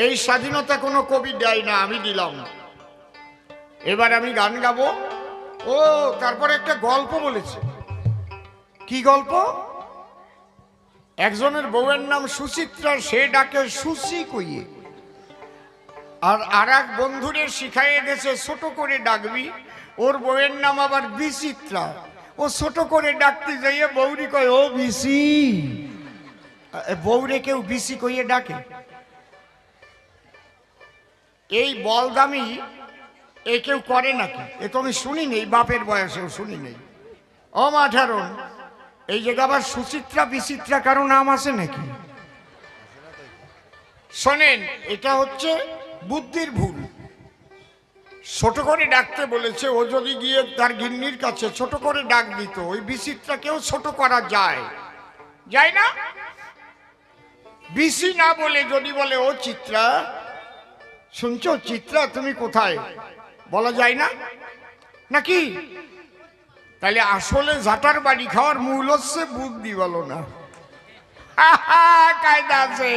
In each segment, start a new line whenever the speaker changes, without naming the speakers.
এই স্বাধীনতা কোনো কবি দেয় না, আমি দিলাম। এবার আমি গান গাবো। ও তারপরে একটা গল্প বলেছে। কি গল্প? একজনের বউয়ের নাম সুচিত্রা, সে ডাকে সুচি কইয়ে। আর এক বন্ধুরে শিখাইয়ে দিয়েছে ছোট করে ডাকবি। ওর বউয়ের নাম আবার বিচিত্রা। ও ছোট করে ডাকতে যাইয়ে বৌরি কয় ও বিসি। বউরে কেউ বিসি কইয়ে ডাকে? এই বলদামি এ কেউ করে নাকি? এ তো আমি শুনি নেই, বাপের বয়সেও শুনি নেই। অমাঠারণ এই জায়গা আবার সুচিত্রা বিচিত্রা কারো নাম আছে নাকি? শোনেন, এটা হচ্ছে বুদ্ধির ভুল। ছোট করে ডাকতে বলেছে, ও যদি গিয়ে তার গিন্নির কাছে ছোট করে ডাক দিত, ওই বিচিত্রাকেও ছোট করা যায়? যায় না? বিসি না বলে যদি বলে ও চিত্রা, শুনছো চিত্রা তুমি কোথায়, বলা যায় না নাকি? তাহলে আসলে ঝাঁটার বাড়ি খাওয়ার মূল হচ্ছে বুদ্ধি, বলো না? কায়দা আছে।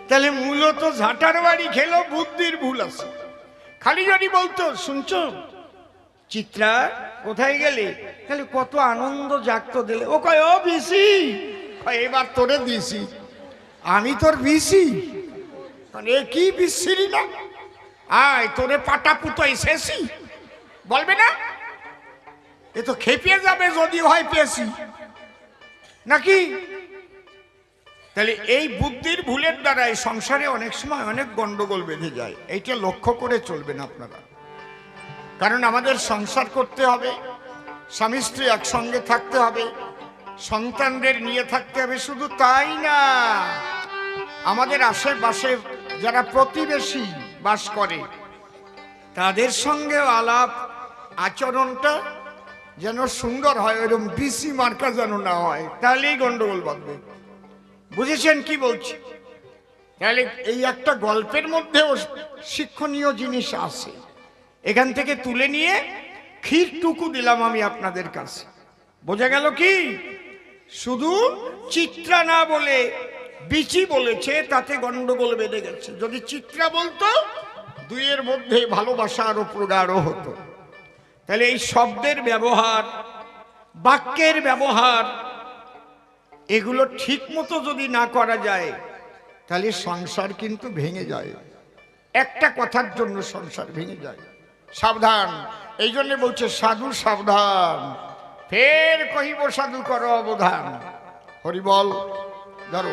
তাহলে মূলত ঝাঁটার বাড়ি খেলো, বুদ্ধির ভুল আছে। খালি যদি বলতো শুনছো চিত্রা কোথায় গেলে, তাহলে কত আনন্দ জাগতো দিলে। ও কয় ও বিসি, এবার তোরে দিছি আমি, তোর বিসি। এ কি বিসিরি না, আয় তোরে পাটা পুতোই শেষি বলবে না? এ তো খেপিয়ে যাবে যদি হয় পেশি নাকি? তাহলে এই বুদ্ধির ভুলের দ্বারাই সংসারে অনেক সময় অনেক গন্ডগোল বেঁধে যায়। এইটা লক্ষ্য করে চলবেন আপনারা। কারণ আমাদের সংসার করতে হবে, স্বামী স্ত্রী একসঙ্গে থাকতে হবে, সন্তানদের নিয়ে থাকতে হবে। শুধু তাই না, আমাদের আশেপাশে যারা প্রতিবেশী বাস করে তাদের সঙ্গে আলাপ আচরণটা যেন সুন্দর হয়, এরকম বিসি মার্কা যেন না হয়, তাহলেই গন্ডগোল বাঁধবে। বুঝেছেন কি বলছি? তাহলে এই একটা গল্পের মধ্যেও শিক্ষণীয় জিনিস আছে, এখান থেকে তুলে নিয়ে ক্ষীরটুকু দিলাম আমি আপনাদের কাছে। বোঝা গেল কি? শুধু চিত্রা না বলে বিচি বলেছে, তাতে গন্ডগোল বেঁধে গেছে। যদি চিত্রা বলতো, দুইয়ের মধ্যে ভালোবাসা আরো প্রগাঢ় হতো। তাহলে এই শব্দের ব্যবহার, বাক্যের ব্যবহার, এগুলো ঠিক মতো যদি না করা যায় তাহলে সংসার কিন্তু ভেঙে যায়। একটা কথার জন্য সংসার ভেঙে যায়। সাবধান, এই জন্য বলছে সাধু সাবধান, ফের কহিব সাধু করো অবধান। হরি বল। ধরো